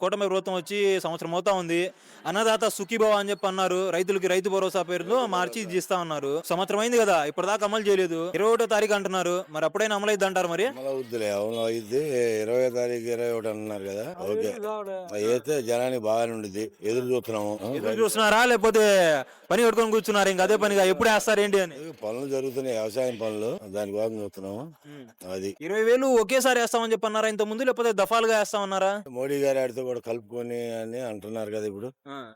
కూటమి ప్రభుత్వం వచ్చి సంవత్సరం అవుతా ఉంది. అన్నదాత సుఖీభవ అని చెప్పి అన్నారు. రైతులకి రైతు భరోసా పేరుతో మార్చి ఇది ఇస్తా ఉన్నారు. సంవత్సరం అయింది కదా, ఇప్పటిదాకా అమలు చేయలేదు. 21వ తారీఖు అంటున్నారు. మరి అప్పుడైనా అమలు అయింది అంటారు మరి? అమలు అవుద్దిలే, అవును అయింది. 20వ తారీఖు 21 అన్నారు కదా. ఓకే, అయితే జనానికి బాగానే ఉండిద్ది. ఎదురు చూస్తున్నాము. ఎదురు చూస్తున్నారా లేకపోతే పని కట్టుకొని కూర్చున్నారు ఇంకా అదే పనిగా ఎప్పుడు వేస్తారు ఏంటి అని? పనులు జరుగుతున్నాయి, వ్యవసాయం పనులు, దానికోసం చూస్తున్నాము. అది 20,000 ఒకేసారి వేస్తామని చెప్పి అన్నారా ఇంత ముందు, లేకపోతే దఫాలుగా వేస్తామన్నారా? మోడీ గారి ఆడితో కూడా కలుపుకొని అని అంటున్నారు కదా ఇప్పుడు.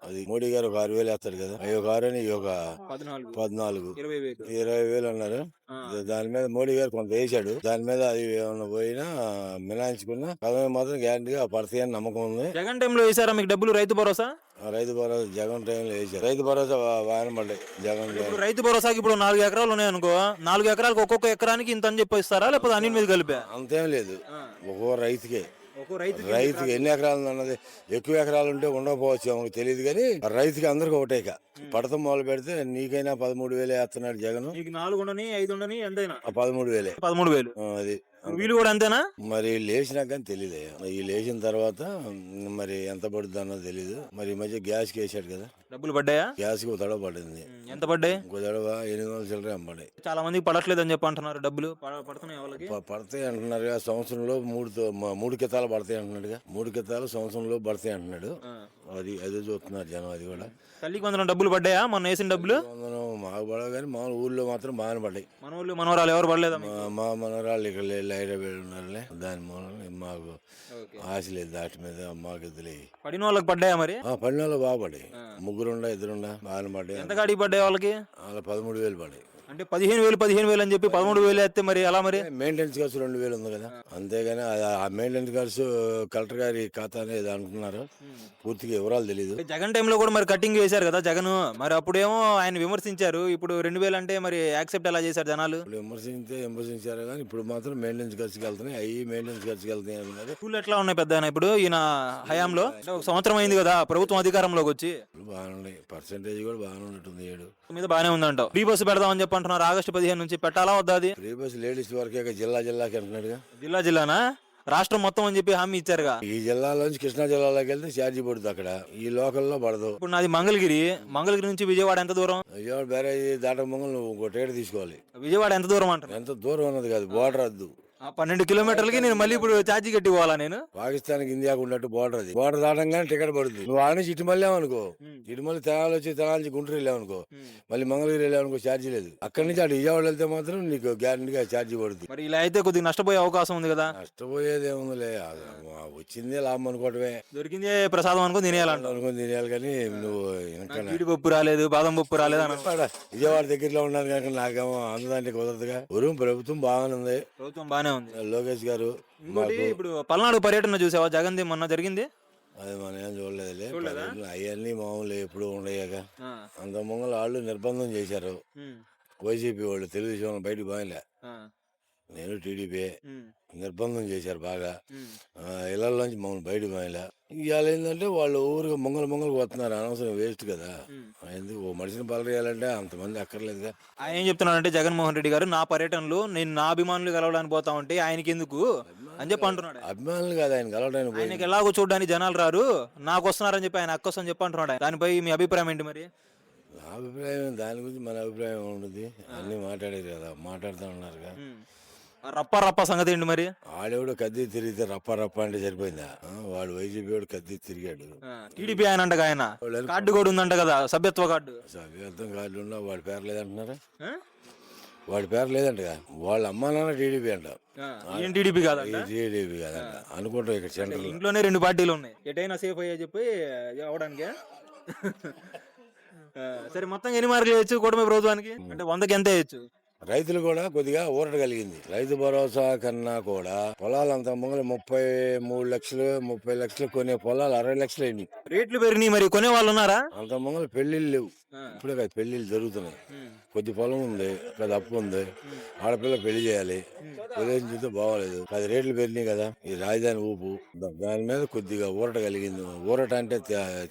అది మోడీ గారు ఒక 6,000 వేస్తారు కదా, అవి ఒక 6 అని ఇవి ఒక 14, 20,000 అన్నారు. దాని మీద మోడీ గారు కొంత వేసాడు. దాని మీద అది ఏమన్నా పోయినా మిలాయించుకున్నా పదవి మాత్రం గ్యారంటీగా పడతాయి అని నమ్మకం ఉంది. జగన్ టైంలో వేసారా మీకు డబ్బులు రైతు భరోసా? రైతు భరోసా జగన్ టైంలో వేసారు. రైతు భరోసా బాగానే పడ్డాయి జగన్. ఇప్పుడు రైతు భరోసాకి ఇప్పుడు 4 ఎకరాలు ఉన్నాయనుకో, 4 ఎకరాలకు ఒక్కొక్క ఎకరానికి ఇంత అని చెప్పి ఇస్తారా లేకపోతే అన్ని మీద కలిపా? అంతేం లేదు, ఒక్కో రైతుకే. ఒక్కో రైతుకి ఎన్ని ఎకరాలు అన్నది, ఎక్కువ ఎకరాలు ఉంటే ఉండకపోవచ్చు, మనకు తెలియదు. కానీ రైతుకి అందరికి ఒకటే. పడతం మొదలు పెడితే నీకైనా 13,000 వేస్తున్నాడు జగన్. నీకు 4 ఉండని 5 ఉండని ఎంతైనా 13,000. 13,000 అది వీళ్ళు కూడా అంతేనా? మరి లేచినాక కానీ తెలియదు. ఈ లేచిన తర్వాత మరి ఎంత పడుతుంది అన్నది తెలీదు. మరి ఈ మధ్య గ్యాస్ కి వేసాడు కదా, డబ్బులు పడ్డాయా? గ్యాస్ కి ఒక తడవ పడింది. ఎంత పడ్డాయి? ఇంకో తడవ 800 చిల్లర పడ్డాయి. చాలా మందికి పడట్లేదు అని చెప్పి అంటున్నారు. డబ్బులు పడుతున్నాయి వాళ్ళకి? పడతాయి అంటున్నారు. సంవత్సరంలో 3 కితాలు పడతాయి అంటున్నాడుగా. 3 కితాలు సంవత్సరంలో పడతాయి అంటున్నాడు. అది చూస్తున్నారు జనం. అది కూడా తల్లికి వందనం డబ్బులు పడ్డాయా మొన్న వేసిన డబ్బులు? మాకు పడవ కానీ మా ఊళ్ళో మాత్రం బాగానే పడ్డాయి. మన ఊళ్ళో మనవరాలు ఎవరు పడలేదా? మా మనవరాళ్ళు ఇక్కడ హైదరాబాద్ ఉన్నారులే. దాని మూలంగా మాకు ఆశ లేదు దాటి మీద. మాకు ఇదిలే పడిన వాళ్ళకి పడ్డాయా మరి? పడిన వాళ్ళు బాగా పడ్డాయి. ముగ్గురుండా ఇద్దరుండా బాగానే పడ్డాయి. ఎంత కాడికి పడ్డాయి వాళ్ళకి? అలా 13,000 పడ్డాయి. అంటే 15,000 అని చెప్పి 13,000 వేస్తే మరి ఎలా మరి? మెయింటెనెన్స్ ఖర్చు 2,000 ఉంది కదా, అంతేగాని ఆ మెయింటెనెన్స్ ఖర్చు కలెక్టర్ గారి ఖాతా అనేది అంటున్నారు. పూర్తిగా వివరాలు తెలియదు. జగన్ టైంలో కూడా మరి కటింగ్ చేశారు కదా జగన్. మరి అప్పుడేమో ఆయన విమర్శించారు. ఇప్పుడు 2,000 అంటే మరి యాక్సెప్ట్ ఎలా చేశారు జనాలు? ఇప్పుడు విమర్శించారు కానీ ఇప్పుడు మాత్రం మెయింటెనెన్స్ ఖర్చుకి వెళ్తున్నాయి. అవి మెయింటెనెన్స్ ఖర్చుకి వెళ్తున్నాయి అన్నారు. స్కూల్ ఎట్లా ఉన్నాయి పెద్ద ఇప్పుడు ఈయన హయాంలో? ఒక సంవత్సరం అయింది కదా ప్రభుత్వం అధికారంలోకి వచ్చి. బాగానే పర్సెంటేజ్ కూడా బాగానే ఉన్నట్టుంది. 7 మీద బాగానే ఉందంటావు. ఫ్రీ బస్సు పెడదామని చెప్పి అంటున్నారు. ఆగస్టు 15 నుంచి పెట్టాలా వద్దా? అది ఫ్రీ బస్ లేడీస్ వరకే జిల్లాకి అంటున్నాడుగా. జిల్లానా? రాష్ట్రం మొత్తం అని చెప్పి హామీ ఇచ్చారుగా. ఈ జిల్లాలోంచి కృష్ణా జిల్లాలోకి వెళ్తే ఛార్జీ పడుతుంది. అక్కడ ఈ లోకల్లో పడదు. ఇప్పుడు నాది మంగళగిరి నుంచి విజయవాడ ఎంత దూరం? విజయవాడ బ్యారేజ్ దాటక ముందు నువ్వు ఇంకో టికెట్ తీసుకోవాలి. విజయవాడ ఎంత దూరం అంటారు? ఎంత దూరం ఉన్నది కాదు, బోర్డర్ అద్దు. 12 కిలోమీటర్లకి నేను మళ్ళీ ఇప్పుడు ఛార్జీ కట్టి పోవాలా నేను? పాకిస్తాన్ ఇండియాకు ఉన్నట్టు బోర్డర్ అది. బోర్డర్ దాటంగానే టికెట్ పడుతుంది. నువ్వు ఆడ నుంచి ఇటు మళ్ళీ అనుకో, ఇటు మళ్ళీ తెనాలి నుంచి గుంటూరు వెళ్ళావనుకో, మళ్ళీ మంగళగిరి వెళ్ళావనుకో ఛార్జీ లేదు. అక్కడి నుంచి అటు విజయవాడ వెళ్తే మాత్రం నీకు గ్యారంటీగా ఛార్జీ పడుతుంది. మరి ఇలా అయితే కొద్దిగా నష్టపోయే అవకాశం ఉంది కదా. నష్టపోయేది ఏముందిలే, వచ్చిందే లాభం అనుకోవటమే. దొరికిందే ప్రసాదం అనుకుని తినేయాలి కానీ నువ్వు పప్పు రాలేదు, బాదం పప్పు రాలేదు అని. విజయవాడ దగ్గరలో ఉన్నాను కనుక నాకేమో అందదానికి కుదరదుగా. ప్రభుత్వం బాగానే ఉంది. ప్రభుత్వం బాగానే ఉంది. లోకేష్ గారు ఇప్పుడు పల్నాడు పర్యటన చూసావా జగన్ది మొన్న జరిగింది? అది మనం ఏం చూడలేదులే. అవన్నీ మామూలు ఎప్పుడు ఉండయాక. అంత ముంగల వాళ్ళు నిర్బంధం చేశారు వైసీపీ వాళ్ళు. తెలుగుదేశం బయటకు బాగాలే. నేను టీడీపీ నిర్బంధం చేశారు బాగా. ఇళ్లలోంచి మమ్మల్ని బయటకు బాగాలే. ఇవాళ ఏంటంటే వాళ్ళు ఊరికి మొంగలు వస్తున్నారు. అనవసరం వేస్ట్ కదా. ఎందుకు ఓ మనిషిని పలరేయాలంటే అంతమంది అక్కర్లేదుగా. ఆయన ఏం చెప్తున్నాడంటే జగన్మోహన్ రెడ్డి గారు, నా పర్యటనలో నేను నా అభిమానులు కలవడానికి పోతా ఉంటే ఆయనకి ఎందుకు అని చెప్పి అంటున్నాడు. అభిమానులు కాదు ఆయన కలవడానికి. ఆయనకి ఎలాగో చూడడానికి జనాలు రారు, నాకు వస్తున్నారని చెప్పి ఆయన అక్కసం చెప్పి అంటున్నాడు. దానిపై మీ అభిప్రాయం ఏంటి మరి? నా అభిప్రాయం దాని గురించి మన అభిప్రాయం ఉంటుంది. అన్ని మాట్లాడేది కదా, మాట్లాడుతూ ఉన్నారుగా. రప్ప సంగతి ఏంటి మరి? ఆడేవాడు కత్తి తిరిగితే రప్ప అంటే సరిపోయిందా? వాడు వైసీపీ వాడు కత్తి తిరిగాడు. టీడీపీ ఆయన అంట, ఆయన కార్డు కూడా ఉందంట కదా, సభ్యత్వ కార్డు. సభ్యత్వం కార్డు ఉన్నా వాడి పేరు లేదంటున్నారా? వాడి పేరు లేదంట. వాళ్ళ అమ్మ నాన్న టీడీపీ అంట. టీడీపీ కాదు, టీడీపీ కాదంట అనుకుంటా. ఇక్కడ సెంటర్ ఇంట్లోనే 2 పార్టీలు ఉన్నాయి. ఎటైనా సేఫ్ అయ్యా చెప్పి అవడానికి. సరే, మొత్తం ఎన్ని మార్కులు వేయచ్చు కూటమి ప్రభుత్వానికి? అంటే 100కి ఎంత వేయచ్చు? రైతులు కూడా కొద్దిగా ఊరట కలిగింది. రైతు భరోసా కన్నా కూడా పొలాలు అంత ముంగలు 33 లక్షలు 30 లక్షలు కొనే పొలాలు 60 లక్షలు అయింది. రేట్లు పెరిగినాయి. మరి కొనే వాళ్ళు ఉన్నారా? అంత ముంగలు పెళ్లిళ్ళు లేవు. ఇప్పుడే కదా పెళ్లిళ్ళు జరుగుతున్నాయి. కొద్ది పొలం ఉంది, కొద్ది అప్పు ఉంది, ఆడపిల్ల పెళ్లి చేయాలి. ఉదయం చూస్తే బాగోలేదు. 10 రేట్లు పెరిగినాయి కదా. ఈ రాజధాని ఊపు దాని మీద కొద్దిగా ఊరట కలిగింది. ఊరట అంటే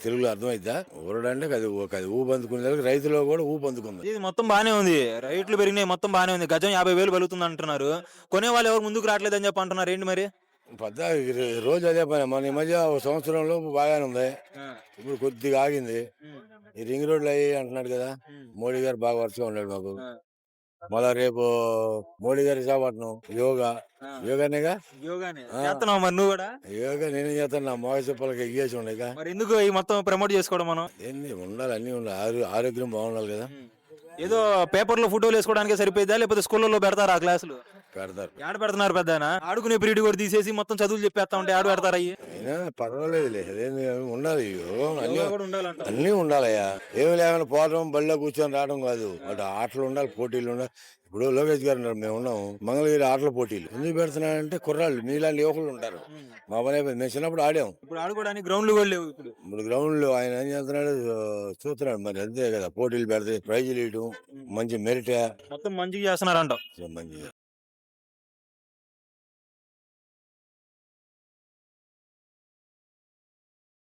తెలుగులో అర్థమైద్దా? ఊరట అంటే అది ఊపు అందుకునే రైతులో కూడా ఊపు అందుకుంది. ఇది మొత్తం బానే ఉంది. రేట్లు పెరిగినాయి, మొత్తం బానే ఉంది. గజం 50,000 వెలుగుతుంది అంటున్నారు. కొనే వాళ్ళు ఎవరు ముందుకు రావట్లేదని చెప్పి అంటున్నారు. ఏంటి మరి? పెద్ద రోజు అదే పని. మన ఈ మధ్య ఒక సంవత్సరంలో బాగానే ఉంది, ఇప్పుడు కొద్దిగా ఆగింది. ఈ రింగ్ రోడ్లు అయ్యి అంటున్నాడు కదా, మోడీ గారు బాగా వరుసగా ఉన్నాడు మాకు. మళ్ళా రేపు మోడీ గారి విశాఖపట్నం యోగా, యోగానేగా. యోగానే ఆ. చేస్తున్నావు మరి నువ్వు కూడా. యోగా నేనేం చేస్తాను, నా మోగ చెప్పలకి ఎగ్గేసి ఉండేగా. మరి ఎందుకు ఈ మొత్తం ప్రమోట్ చేసుకోవడం మనం? ఏంది ఉండాలి, అన్నీ ఉండాలి, ఆరోగ్యం బాగుండాలి కదా. ఏదో పేపర్లో ఫోటోలు వేసుకోవడానికి సరిపోయిద్దా, లేకపోతే స్కూళ్ళలో పెడతారా ఆ క్లాసులు? పెడతారు. ఆడ పెడుతున్నారు పెద్ద ఆడుకునే పీరియడ్ కూడా తీసేసి మొత్తం చదువులు చెప్పేస్తా ఉంటే ఆడ పెడతారా అయ్యి? అయినా పర్వాలేదులే, అదేంది ఉండాలి, యోగం అన్నీ యోగా కూడా ఉండాలంట. అన్నీ ఉండాలయ్యా. ఏమి లేకుండా పోవడం, బళ్ళో కూర్చొని రావడం కాదు, అటు ఆటలు ఉండాలి, పోటీలు ఉండాలి. ఇప్పుడు లోకేష్ గారు ఉన్నారు, మేము ఉన్నాం మంగళగిరి ఆటల పోటీలు ఎందుకు పెడుతున్నారంటే కుర్రాళ్ళు మీలాంటి యువకులు ఉంటారు. మా పని అయిపోయింది, మేము చిన్నప్పుడు ఆడాం. ఇప్పుడు ఆడుకోవడానికి గ్రౌండ్లు కూడా లేవు ఇప్పుడు. ఇప్పుడు గ్రౌండ్ లో ఆయన ఏం చేస్తున్నాడు, చూస్తున్నాడు మరి, అంతే కదా. పోటీలు పెడితే ప్రైజులు ఇవ్వడం, మంచి మెరిట్ మొత్తం మంచిగా చేస్తున్నారంట. మంచిగా